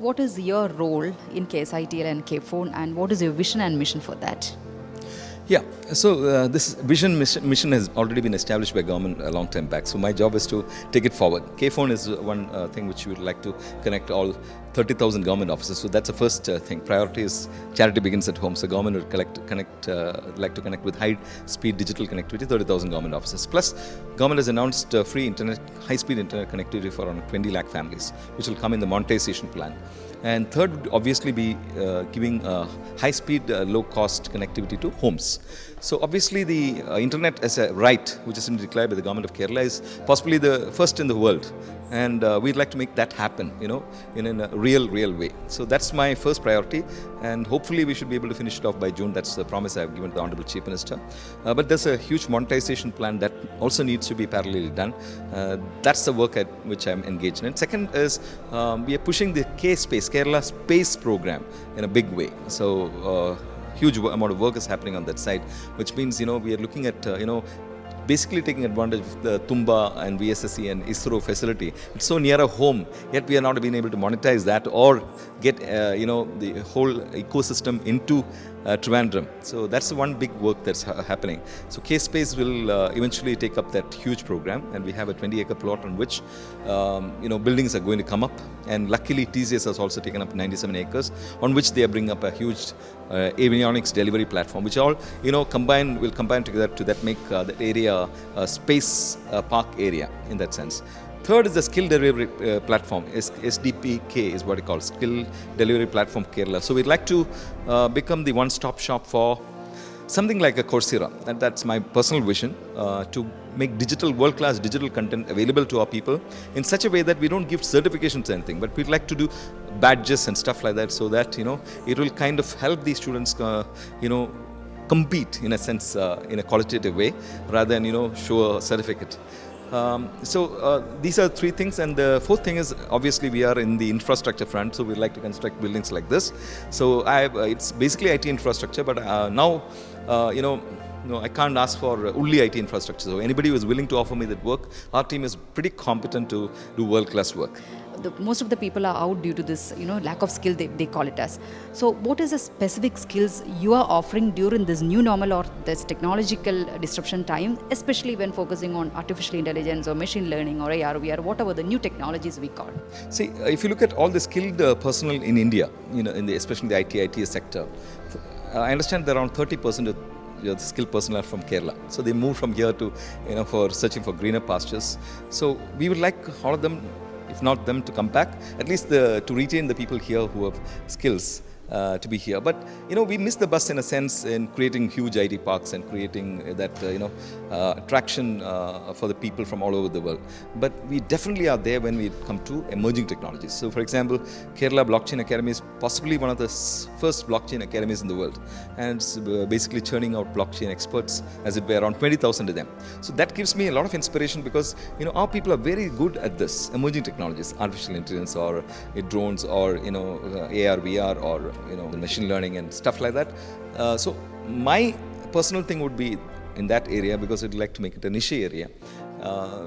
what is your role in KSITL and KFON, and what is your vision and mission for that? Yeah, so this mission has already been established by government a long time back. So my job is to take it forward. KFON is one thing which we would like to connect all 30,000 government offices. So that's the first thing. Priority is charity begins at home. So government will like to connect with high-speed digital connectivity, 30,000 government offices. Plus, government has announced free internet, high-speed internet connectivity for around 20 lakh families, which will come in the monetization plan. And third would obviously be giving high-speed, low-cost connectivity to homes. So obviously the internet as a right, which has been declared by the government of Kerala, is possibly the first in the world. And we'd like to make that happen, in a real way. So that's my first priority. And hopefully we should be able to finish it off by June. That's the promise I've given to the Honorable Chief Minister. But there's a huge monetization plan that also needs to be parallelly done. That's the work at which I'm engaged in. Second is we are pushing the K-Space, Kerala Space Program in a big way. So huge amount of work is happening on that side, which means, we are looking at, basically taking advantage of the Tumba and VSSC and ISRO facility. It's so near a home, yet we are not being able to monetize that or get, the whole ecosystem into Trivandrum. So that's the one big work that's happening. So K-Space will eventually take up that huge program, and we have a 20-acre plot on which, buildings are going to come up. And luckily TCS has also taken up 97 acres on which they are bringing up a huge avionics delivery platform, which all, will combine together to that make that area a space park area in that sense. Third is the skill delivery platform. SDPK is what it calls, Skill Delivery Platform Kerala. So we'd like to become the one-stop shop for something like a Coursera. And that's my personal vision, to make world-class digital content available to our people in such a way that we don't give certifications or anything, but we'd like to do badges and stuff like that, so that, it will kind of help these students, compete in a sense, in a qualitative way, rather than, show a certificate. So these are three things, and the fourth thing is obviously we are in the infrastructure front, so we like to construct buildings like this. So it's basically IT infrastructure, but now I can't ask for only IT infrastructure. So anybody who is willing to offer me that work, our team is pretty competent to do world-class work. Most of the people are out due to this, lack of skill, they call it as. So what is the specific skills you are offering during this new normal or this technological disruption time, especially when focusing on artificial intelligence or machine learning or AR, VR, whatever the new technologies we call? See, if you look at all the skilled personnel in India, especially in the IT sector, I understand that around 30% of the skilled personnel are from Kerala. So they move from here to, for searching for greener pastures. So we would like all of them, if not them, to come back, at least to retain the people here who have skills to be here. But, we missed the bus in a sense in creating huge IT parks and creating that, attraction for the people from all over the world. But we definitely are there when we come to emerging technologies. So, for example, Kerala Blockchain Academy is possibly one of the first blockchain academies in the world. And it's basically churning out blockchain experts, as it were, around 20,000 of them. So that gives me a lot of inspiration because, our people are very good at this, emerging technologies, artificial intelligence or drones or, AR, VR or, the machine learning and stuff like that. So my personal thing would be in that area, because I'd like to make it a niche area.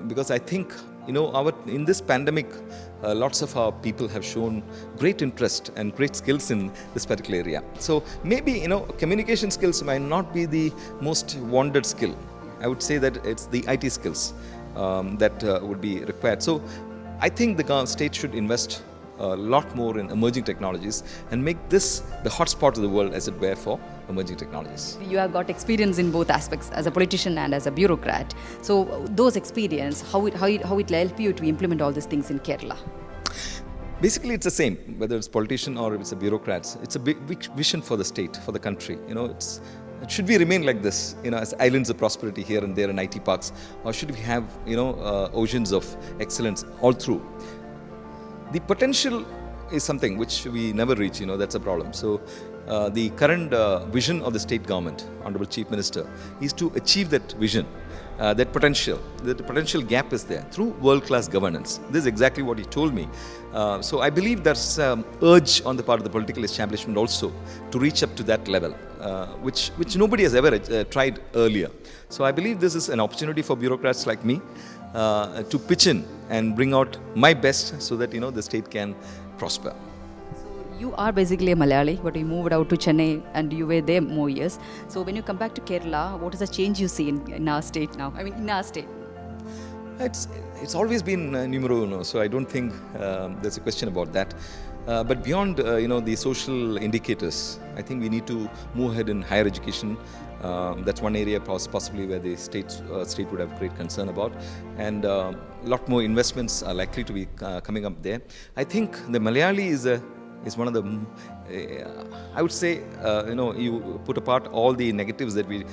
Because I think, in this pandemic, lots of our people have shown great interest and great skills in this particular area. So maybe, communication skills might not be the most wanted skill. I would say that it's the IT skills that would be required. So I think the state should invest a lot more in emerging technologies and make this the hotspot of the world, as it were, for emerging technologies. You have got experience in both aspects, as a politician and as a bureaucrat. So those experience, how it will help you to implement all these things in Kerala? Basically, it's the same, whether it's politician or if it's a bureaucrat. It's a big vision for the state, for the country. It should we remain like this, as islands of prosperity here and there in IT parks, or should we have, oceans of excellence all through? The potential is something which we never reach, that's a problem. So the current vision of the state government, Honorable Chief Minister, is to achieve that vision, that potential. The potential gap is there through world-class governance. This is exactly what he told me. So I believe there's an urge on the part of the political establishment also to reach up to that level, which nobody has ever tried earlier. So I believe this is an opportunity for bureaucrats like me to pitch in and bring out my best so that, the state can prosper. You are basically a Malayali, but you moved out to Chennai and you were there more years. So when you come back to Kerala, what is the change you see in our state now? I mean, in our state. It's always been numero uno, so I don't think there's a question about that. But beyond the social indicators, I think we need to move ahead in higher education. That's one area possibly where the state would have great concern about, and a lot more investments are likely to be coming up there. I think the Malayali is one of the I would say you put apart all the negatives that we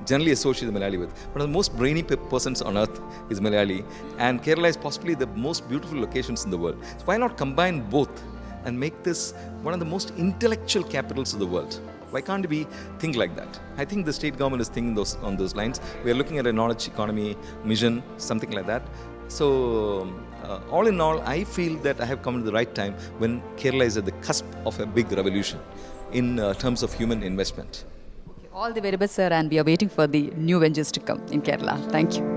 generally associate the Malayali with. One of the most brainy persons on earth is Malayali, and Kerala is possibly the most beautiful locations in the world. So why not combine both and make this one of the most intellectual capitals of the world? Why can't we think like that? I think the state government is thinking on those lines. We are looking at a knowledge economy mission, something like that. So all in all, I feel that I have come at the right time when Kerala is at the cusp of a big revolution in terms of human investment. All the very best, sir, and we are waiting for the new ventures to come in Kerala. Thank you.